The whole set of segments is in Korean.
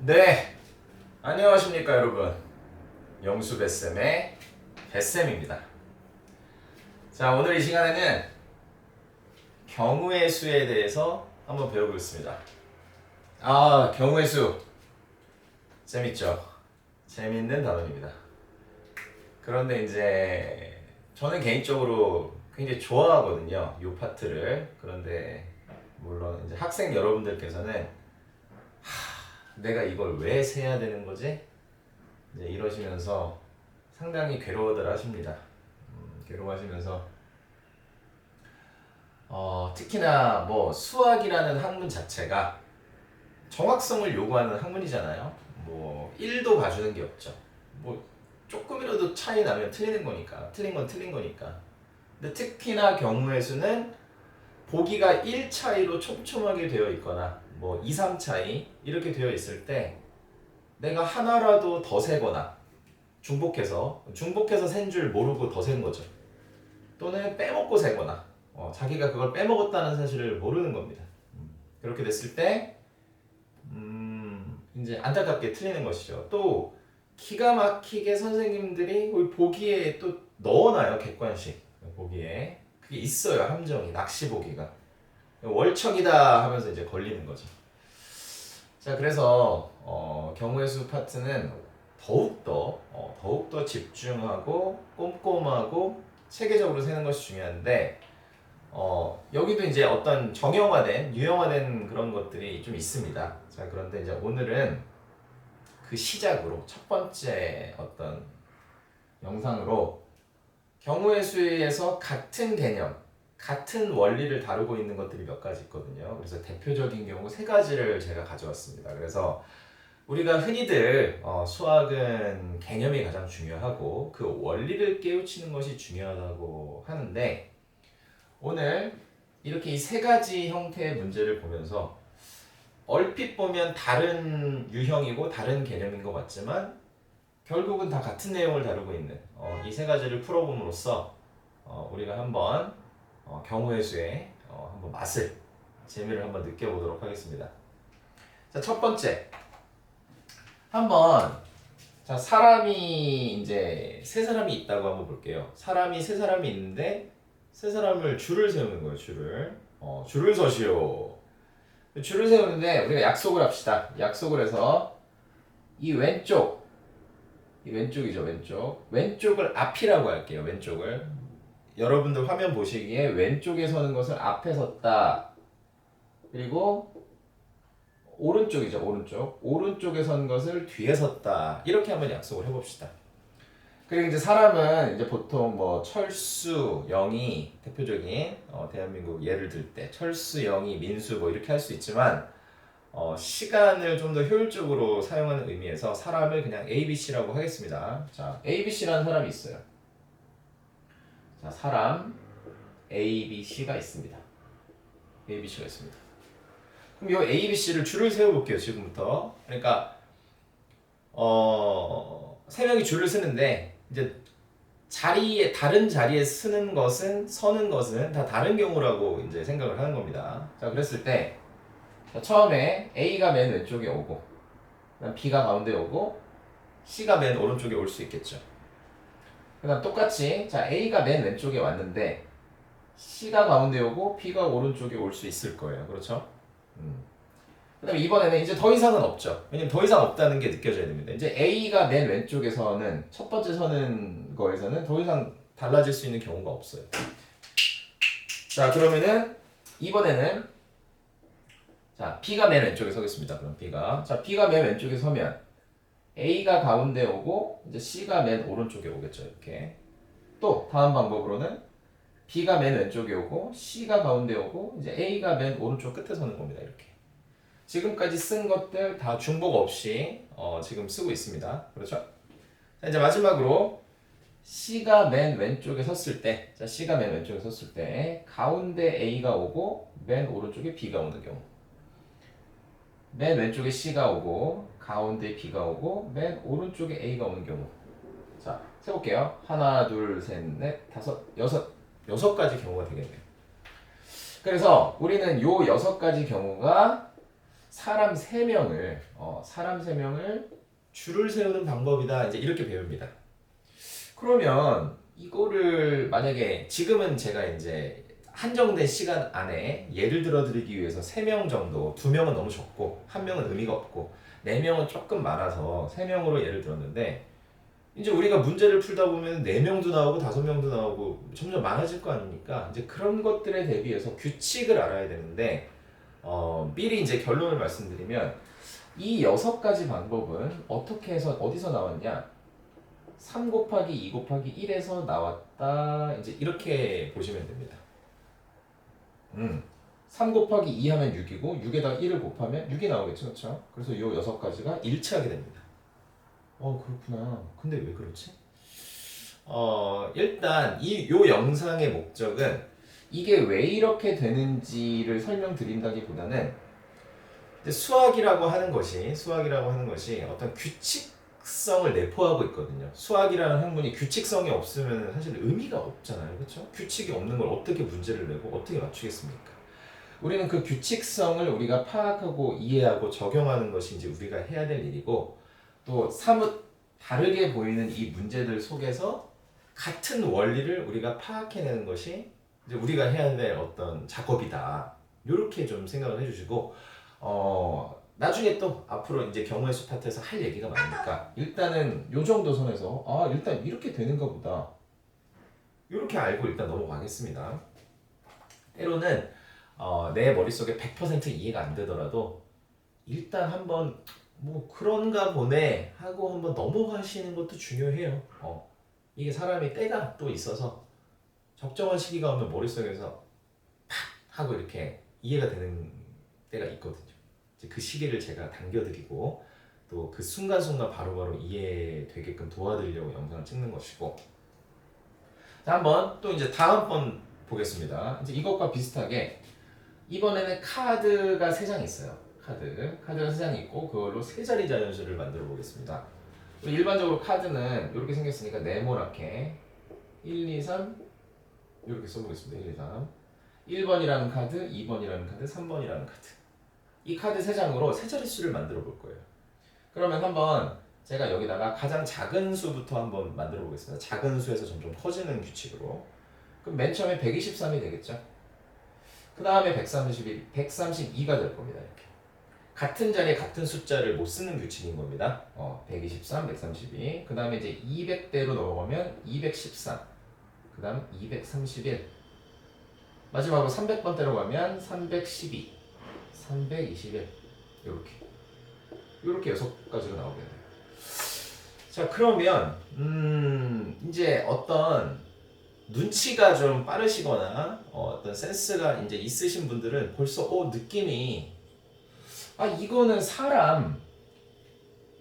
네, 안녕하십니까 여러분. 영수배쌤의 배쌤입니다. 자, 오늘 이 시간에는 경우의 수에 대해서 한번 배워보겠습니다. 경우의 수 재밌죠? 재밌는 단원입니다. 그런데 이제 저는 개인적으로 굉장히 좋아하거든요, 이 파트를. 그런데 물론 이제 학생 여러분들께서는 내가 이걸 왜 세야 되는 거지? 이제 이러시면서 상당히 괴로워들 하십니다. 괴로워하시면서 특히나 뭐 수학이라는 학문 자체가 정확성을 요구하는 학문이잖아요. 뭐 1도 봐주는 게 없죠. 뭐 조금이라도 차이 나면 틀리는 거니까, 틀린 건 틀린 거니까. 근데 특히나 경우의 수는 보기가 1 차이로 촘촘하게 되어 있거나 뭐 2, 3 차이 이렇게 되어 있을 때 내가 하나라도 더 세거나 중복해서 센 줄 모르고 더 센 거죠. 또는 빼먹고 세거나 자기가 그걸 빼먹었다는 사실을 모르는 겁니다. 그렇게 됐을 때 이제 안타깝게 틀리는 것이죠. 또 기가 막히게 선생님들이 보기에 또 넣어놔요. 객관식 보기에 그게 있어요. 함정이, 낚시 보기가 월척이다 하면서 이제 걸리는 거죠. 자, 그래서 경우의 수 파트는 더욱더 집중하고 꼼꼼하고 체계적으로 세는 것이 중요한데 여기도 이제 어떤 정형화된, 유형화된 그런 것들이 좀 있습니다. 자, 그런데 이제 오늘은 그 시작으로 첫 번째 어떤 영상으로 경우의 수에서 같은 개념, 같은 원리를 다루고 있는 것들이 몇 가지 있거든요. 그래서 대표적인 경우 세 가지를 제가 가져왔습니다. 그래서 우리가 흔히들 수학은 개념이 가장 중요하고 그 원리를 깨우치는 것이 중요하다고 하는데, 오늘 이렇게 이 세 가지 형태의 문제를 보면서 얼핏 보면 다른 유형이고 다른 개념인 것 같지만 결국은 다 같은 내용을 다루고 있는 이 세 가지를 풀어봄으로써 우리가 한번 경우의 수의 한번 맛을, 재미를 한번 느껴보도록 하겠습니다. 자, 첫 번째 한번, 자, 사람이 이제 세 사람이 있다고 한번 볼게요. 사람이 세 사람이 있는데 세 사람을 줄을 세우는 거예요. 줄을 서시오. 줄을 세우는데 우리가 약속을 합시다. 약속을 해서 이 왼쪽이죠. 왼쪽을 앞이라고 할게요. 왼쪽을 여러분들 화면 보시기에 왼쪽에 서는 것을 앞에 섰다. 그리고 오른쪽이죠. 오른쪽에 선 것을 뒤에 섰다. 이렇게 한번 약속을 해봅시다. 그리고 이제 사람은 이제 보통 뭐 철수, 영희, 대표적인 대한민국 예를 들 때 철수, 영희, 민수 뭐 이렇게 할 수 있지만 시간을 좀 더 효율적으로 사용하는 의미에서 사람을 그냥 ABC라고 하겠습니다. 자, ABC라는 사람이 있어요. 자, 사람 ABC가 있습니다. 그럼 이 ABC를 줄을 세워볼게요. 지금부터. 그러니까 세 명이 줄을 쓰는데 이제 다른 자리에 서는 것은 다 다른 경우라고 이제 생각을 하는 겁니다. 자, 그랬을 때 처음에 A가 맨 왼쪽에 오고, 그다음 B가 가운데 오고, C가 맨 오른쪽에 올 수 있겠죠. 그다음 똑같이 자, A가 맨 왼쪽에 왔는데 C가 가운데 오고 B가 오른쪽에 올 수 있을 거예요. 그렇죠? 그다음에 이번에는 이제 더 이상은 없죠. 왜냐면 더 이상 없다는 게 느껴져야 됩니다. 이제 A가 맨 왼쪽에서는 첫 번째 서는 거에서는 더 이상 달라질 수 있는 경우가 없어요. 자, 그러면은 이번에는 자, B가 맨 왼쪽에 서겠습니다. 그럼 B가 맨 왼쪽에 서면 A가 가운데 오고 이제 C가 맨 오른쪽에 오겠죠. 이렇게. 또 다음 방법으로는 B가 맨 왼쪽에 오고 C가 가운데 오고 이제 A가 맨 오른쪽 끝에 서는 겁니다. 이렇게. 지금까지 쓴 것들 다 중복 없이 지금 쓰고 있습니다. 그렇죠? 자, 이제 마지막으로 C가 맨 왼쪽에 섰을 때, 가운데 A가 오고 맨 오른쪽에 B가 오는 경우, 맨 왼쪽에 C가 오고 가운데 B가 오고 맨 오른쪽에 A가 오는 경우. 자, 세볼게요. 하나, 둘, 셋, 넷, 다섯, 여섯 가지 경우가 되겠네요. 그래서 우리는 요 6가지 경우가 사람 3명을 줄을 세우는 방법이다. 이제 이렇게 배웁니다. 그러면 이거를 만약에 지금은 제가 이제 한정된 시간 안에 예를 들어 드리기 위해서 3명 정도, 2명은 너무 적고 1명은 의미가 없고 4명은 조금 많아서 3명으로 예를 들었는데 이제 우리가 문제를 풀다 보면 4명도 나오고 5명도 나오고 점점 많아질 거 아닙니까? 이제 그런 것들에 대비해서 규칙을 알아야 되는데 미리 이제 결론을 말씀드리면 이 6가지 방법은 어떻게 해서 어디서 나왔냐? 3 곱하기 2 곱하기 1에서 나왔다. 이제 이렇게 보시면 됩니다. 3 곱하기 2 하면 6이고 6에다 1을 곱하면 6이 나오겠죠. 그렇죠? 그래서 이 6가지가 일치하게 됩니다. 그렇구나. 근데 왜 그렇지? 일단 요 영상의 목적은 이게 왜 이렇게 되는지를 설명드린다기보다는 수학이라고 하는 것이 어떤 규칙성을 내포하고 있거든요. 수학이라는 학문이 규칙성이 없으면 사실 의미가 없잖아요. 그렇죠? 규칙이 없는 걸 어떻게 문제를 내고 어떻게 맞추겠습니까? 우리는 그 규칙성을 우리가 파악하고 이해하고 적용하는 것이 이제 우리가 해야 될 일이고 또 사뭇 다르게 보이는 이 문제들 속에서 같은 원리를 우리가 파악해내는 것이 이제 우리가 해야 될 어떤 작업이다. 이렇게 좀 생각을 해주시고 나중에 또 앞으로 이제 경우의 수 파트에서 할 얘기가 많으니까 일단은 요 정도 선에서 일단 이렇게 되는가 보다. 이렇게 알고 일단 넘어가겠습니다. 때로는 내 머릿속에 100% 이해가 안 되더라도 일단 한번 뭐 그런가 보네 하고 한번 넘어가시는 것도 중요해요. 이게 사람이 때가 또 있어서 적정한 시기가 오면 머릿속에서 팍 하고 이렇게 이해가 되는 때가 있거든요. 이제 그 시기를 제가 당겨드리고 또 그 순간순간 바로바로 이해되게끔 도와드리려고 영상을 찍는 것이고 자, 한번 또 이제 다음번 보겠습니다. 이제 이것과 비슷하게 이번에는 카드가 3장 있어요. 카드가 3장이 있고 그걸로 3자리 자연수를 만들어 보겠습니다. 일반적으로 카드는 이렇게 생겼으니까 네모나게 1, 2, 3 이렇게 써보겠습니다. 1, 2, 3 1번이라는 카드, 2번이라는 카드, 3번이라는 카드 이 카드 3장으로 3자릿수를 만들어 볼 거예요. 그러면 한번 제가 여기다가 가장 작은 수부터 한번 만들어 보겠습니다. 작은 수에서 점점 커지는 규칙으로 그럼 맨 처음에 123이 되겠죠. 그 다음에 132가 될 겁니다. 이렇게 같은 자리에 같은 숫자를 못 쓰는 규칙인 겁니다. 123, 132. 그 다음에 이제 200대로 넘어가면 213. 그 다음 231. 마지막으로 300번대로 가면 312, 321. 이렇게 6가지가 나오겠네요. 자, 그러면 이제 어떤 눈치가 좀 빠르시거나 어떤 센스가 이제 있으신 분들은 벌써 느낌이 이거는 사람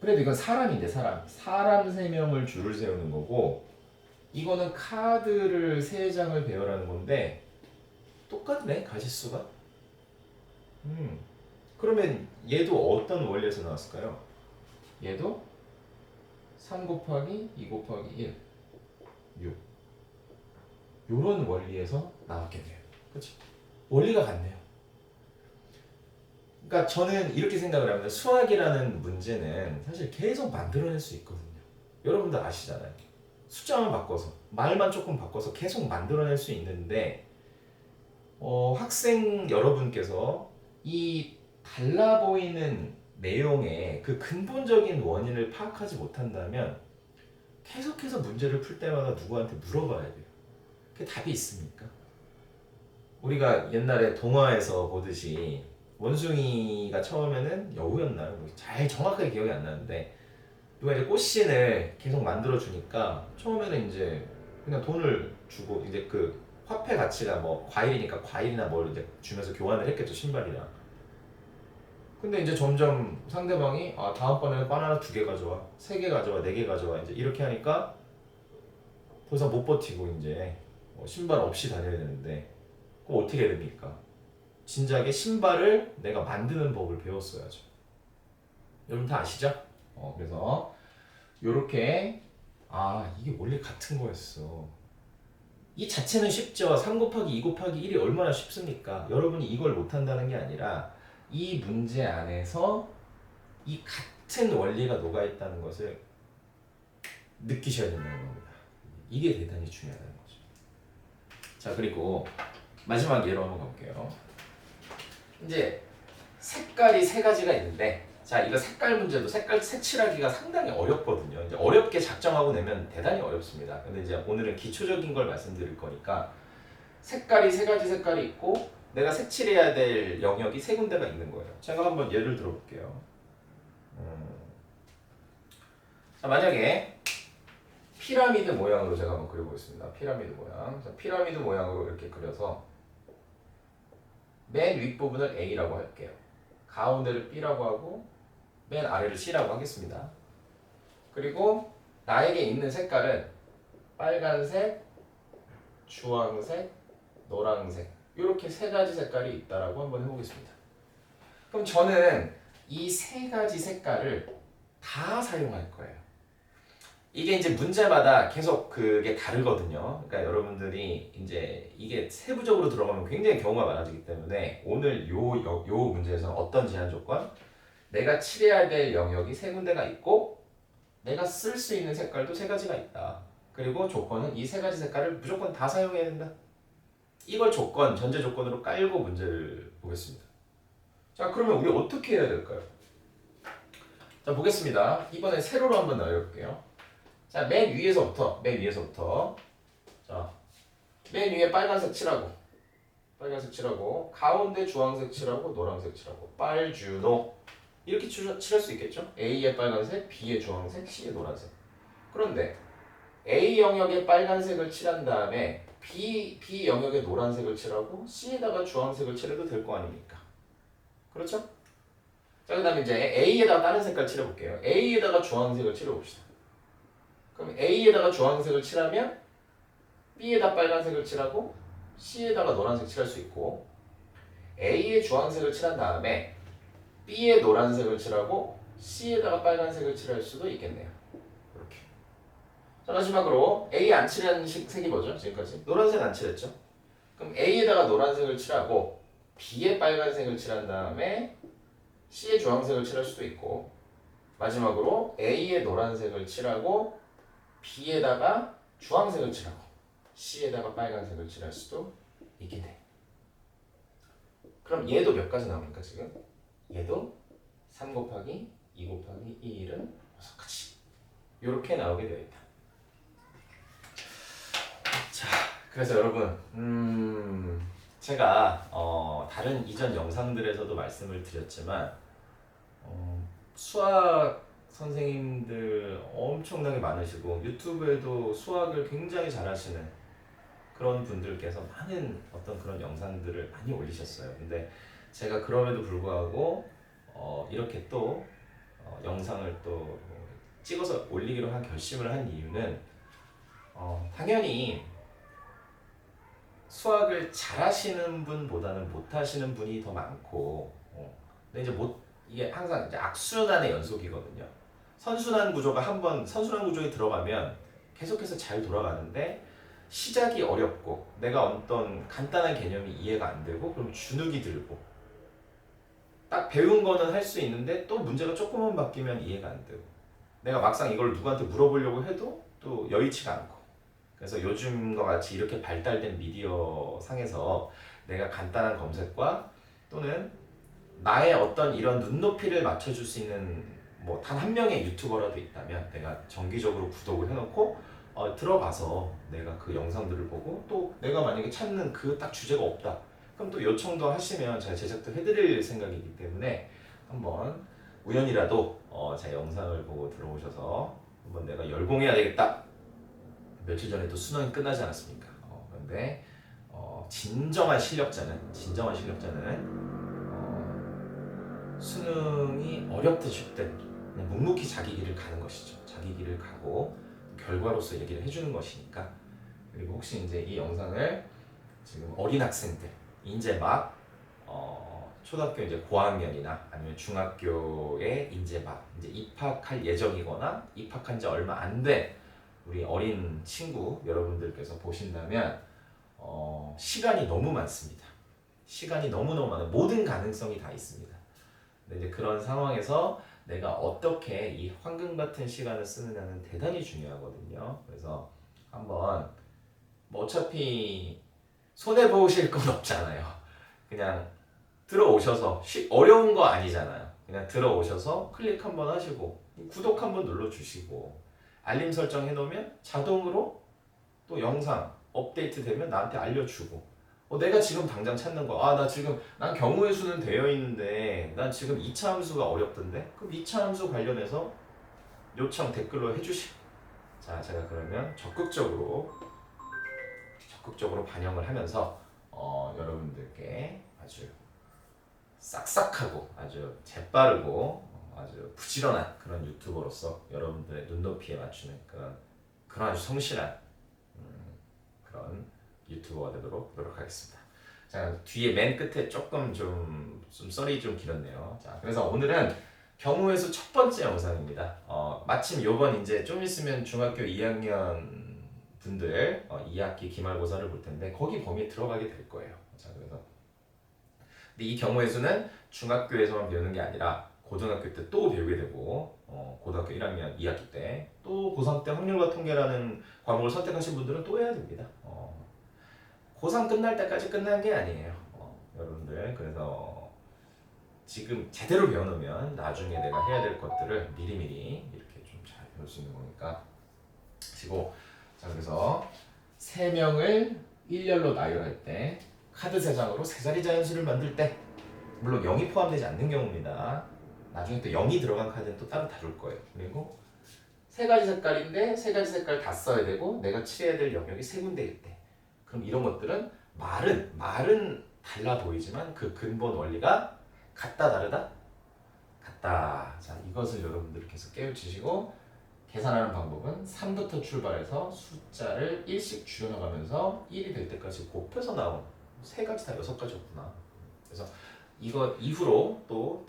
그래도 이건 사람인데 사람 3명을 줄을 세우는 거고 이거는 카드를 3장을 배열하는 건데 똑같네 가지수가. 그러면 얘도 어떤 원리에서 나왔을까요? 얘도 3 곱하기 2 곱하기 1 6 요런 원리에서 나왔겠네요. 그렇죠? 원리가 같네요. 그러니까 저는 이렇게 생각을 합니다. 수학이라는 문제는 사실 계속 만들어낼 수 있거든요. 여러분들 아시잖아요. 숫자만 바꿔서 말만 조금 바꿔서 계속 만들어낼 수 있는데 학생 여러분께서 이 달라 보이는 내용의 그 근본적인 원인을 파악하지 못한다면 계속해서 문제를 풀 때마다 누구한테 물어봐야 돼요. 그게 답이 있습니까? 우리가 옛날에 동화에서 보듯이 원숭이가 처음에는 여우였나요? 잘 정확하게 기억이 안 나는데 누가 이제 꽃신을 계속 만들어 주니까 처음에는 이제 그냥 돈을 주고 이제 그 화폐 가치가 뭐 과일이니까 과일이나 뭘 이제 주면서 교환을 했겠죠, 신발이랑. 근데 이제 점점 상대방이 다음번에는 바나나 2개 가져와, 3개 가져와, 4개 가져와 이제 이렇게 하니까 더 이상 못 버티고 이제 신발 없이 다녀야 되는데 그럼 어떻게 해야 됩니까? 진작에 신발을 내가 만드는 법을 배웠어야죠. 여러분 다 아시죠? 그래서 요렇게 이게 원래 같은 거였어. 이 자체는 쉽죠. 3 곱하기 2 곱하기 1이 얼마나 쉽습니까? 여러분이 이걸 못한다는 게 아니라 이 문제 안에서 이 같은 원리가 녹아있다는 것을 느끼셔야 된다는 겁니다. 이게 대단히 중요하다는 거죠. 자, 그리고 마지막 예로 한번 가볼게요. 이제 색깔이 세 가지가 있는데, 자, 이거 색깔 문제도 색깔 색칠하기가 상당히 어렵거든요. 이제 어렵게 작정하고 내면 대단히 어렵습니다. 근데 이제 오늘은 기초적인 걸 말씀드릴 거니까 색깔이 세 가지 색깔이 있고 내가 색칠해야 될 영역이 세 군데가 있는 거예요. 제가 한번 예를 들어볼게요. 자, 만약에 피라미드 모양으로 제가 한번 그려보겠습니다. 피라미드 모양. 자, 피라미드 모양으로 이렇게 그려서 맨 윗부분을 A라고 할게요. 가운데를 B라고 하고 맨 아래를 C라고 하겠습니다. 그리고 나에게 있는 색깔은 빨간색, 주황색, 노란색 이렇게 세 가지 색깔이 있다라고 한번 해보겠습니다. 그럼 저는 이 세 가지 색깔을 다 사용할 거예요. 이게 이제 문제마다 계속 그게 다르거든요. 그러니까 여러분들이 이제 이게 세부적으로 들어가면 굉장히 경우가 많아지기 때문에 오늘 요 문제에서는 어떤 제한 조건? 내가 칠해야 될 영역이 세 군데가 있고 내가 쓸 수 있는 색깔도 세 가지가 있다. 그리고 조건은 이 세 가지 색깔을 무조건 다 사용해야 된다. 이걸 조건, 전제 조건으로 깔고 문제를 보겠습니다. 자, 그러면 우리 어떻게 해야 될까요? 자, 보겠습니다. 이번에 세로로 한번 나열해볼게요. 자, 맨 위에서부터 자, 맨 위에 빨간색 칠하고 가운데 주황색 칠하고 노란색 칠하고 빨주노 이렇게 칠할 수 있겠죠? A의 빨간색, B의 주황색, C의 노란색. 그런데 A 영역에 빨간색을 칠한 다음에 B 영역에 노란색을 칠하고 C에다가 주황색을 칠해도 될 거 아닙니까? 그렇죠? 자, 그 다음에 이제 A에다가 다른 색깔 칠해볼게요. A에다가 주황색을 칠해봅시다. 그럼 A에다가 주황색을 칠하면 B에다 빨간색을 칠하고 C에다가 노란색 칠할 수 있고 A에 주황색을 칠한 다음에 B에 노란색을 칠하고 C에다가 빨간색을 칠할 수도 있겠네요. 이렇게. 자, 마지막으로 A 안 칠한 색이 뭐죠? 지금까지 노란색 안 칠했죠? 그럼 A에다가 노란색을 칠하고 B에 빨간색을 칠한 다음에 C에 주황색을 칠할 수도 있고 마지막으로 A에 노란색을 칠하고 B에다가 주황색을 칠하고 C에다가 빨간색을 칠할 수도 있겠네. 그럼 얘도 몇 가지 나옵니까 지금? 얘도 3 곱하기 2 곱하기 1은 6가지 이렇게 나오게 되어 있다. 자, 그래서 여러분 제가 다른 이전 영상들에서도 말씀을 드렸지만 수학 선생님들 엄청나게 많으시고 유튜브에도 수학을 굉장히 잘하시는 그런 분들께서 많은 어떤 그런 영상들을 많이 올리셨어요. 근데 제가 그럼에도 불구하고 이렇게 또 영상을 또 찍어서 올리기로 결심을 한 이유는 당연히 수학을 잘하시는 분보다는 못하시는 분이 더 많고 근데 이제 이게 항상 이제 악순환의 연속이거든요. 선순환 구조가 한번 선순환 구조에 들어가면 계속해서 잘 돌아가는데 시작이 어렵고 내가 어떤 간단한 개념이 이해가 안 되고 그럼 주눅이 들고 딱 배운 거는 할 수 있는데 또 문제가 조금만 바뀌면 이해가 안 되고 내가 막상 이걸 누구한테 물어보려고 해도 또 여의치가 않고 그래서 요즘과 같이 이렇게 발달된 미디어 상에서 내가 간단한 검색과 또는 나의 어떤 이런 눈높이를 맞춰줄 수 있는 뭐 단 한 명의 유튜버라도 있다면 내가 정기적으로 구독을 해놓고 들어가서 내가 그 영상들을 보고 또 내가 만약에 찾는 그 딱 주제가 없다 그럼 또 요청도 하시면 제가 제작도 해드릴 생각이기 때문에 한번 우연이라도 제 영상을 보고 들어오셔서 한번 내가 열공해야 되겠다. 며칠 전에 또 수능이 끝나지 않았습니까? 그런데 진정한 실력자는 수능이 어렵든 쉽든 그냥 묵묵히 자기 길을 가는 것이죠. 자기 길을 가고 결과로서 얘기를 해주는 것이니까. 그리고 혹시 이제 이 영상을 지금 어린 학생들 이제 막 초등학교 이제 고학년이나 아니면 중학교에 이제 입학할 예정이거나 입학한 지 얼마 안 된 우리 어린 친구 여러분들께서 보신다면 시간이 너무 많습니다. 시간이 너무너무 많아요. 모든 가능성이 다 있습니다. 근데 이제 그런 상황에서 내가 어떻게 이 황금 같은 시간을 쓰느냐는 대단히 중요하거든요. 그래서 한번 뭐 어차피 손해 보실 건 없잖아요. 그냥 들어오셔서 어려운 거 아니잖아요. 그냥 들어오셔서 클릭 한번 하시고 구독 한번 눌러주시고 알림 설정 해놓으면 자동으로 또 영상 업데이트 되면 나한테 알려주고 내가 지금 당장 찾는 거 나 지금 난 경우의 수는 되어 있는데 난 지금 2차 함수가 어렵던데 그럼 2차 함수 관련해서 요청 댓글로 해주시고 자 제가 그러면 적극적으로 반영을 하면서 여러분들께 아주 싹싹하고 아주 재빠르고 아주 부지런한 그런 유튜버로서 여러분들의 눈높이에 맞추는 그런 아주 성실한 그런 유튜버가 되도록 노력하겠습니다. 자 뒤에 맨 끝에 조금 좀 썰이 좀 길었네요. 자 그래서 오늘은 경우의 수 첫 번째 영상입니다. 마침 요번 이제 좀 있으면 중학교 2학년 분들 2학기 기말고사를 볼 텐데 거기 범위에 들어가게 될 거예요. 자 그래서 근데 이 경우의 수는 중학교에서만 배우는 게 아니라 고등학교 때 또 배우게 되고 고등학교 1학년 2학기 때 또 고3 때 확률과 통계라는 과목을 선택하신 분들은 또 해야 됩니다. 고3 끝날 때까지 끝난 게 아니에요. 여러분들 그래서 지금 제대로 배워놓으면 나중에 내가 해야 될 것들을 미리미리 이렇게 좀 잘 배울 수 있는 거니까 하시고 자 그래서 3명을 1열로 나열할 때 카드 3장으로 3자리 자연수를 만들 때 물론 0이 포함되지 않는 경우입니다. 나중에 또 0이 들어간 카드는 또 따로 다룰 거예요. 그리고 3가지 색깔인데 3가지 색깔 다 써야 되고 내가 칠해야 될 영역이 3군데일 때 그럼 이런 것들은 말은 달라 보이지만 그 근본 원리가 같다 다르다? 같다. 자 이것을 여러분들 계속 깨우치시고 계산하는 방법은 3부터 출발해서 숫자를 1씩 줄여나가면서 1이 될 때까지 곱해서 나온 3가지 다 6가지였구나. 그래서 이거 이후로 또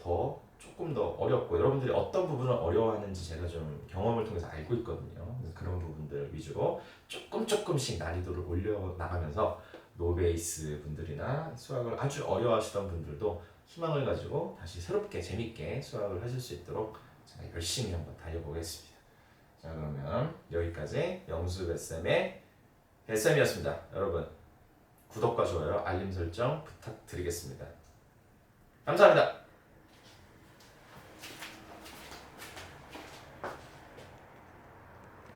조금 더 어렵고 여러분들이 어떤 부분을 어려워하는지 제가 좀 경험을 통해서 알고 있거든요. 그래서 그런 부분들 위주로 조금씩 난이도를 올려나가면서 노베이스 분들이나 수학을 아주 어려워하시던 분들도 희망을 가지고 다시 새롭게 재밌게 수학을 하실 수 있도록 제가 열심히 한번 달려보겠습니다. 자 그러면 여기까지 영수뱃쌤의 뱃쌤이었습니다. 여러분 구독과 좋아요 알림 설정 부탁드리겠습니다. 감사합니다.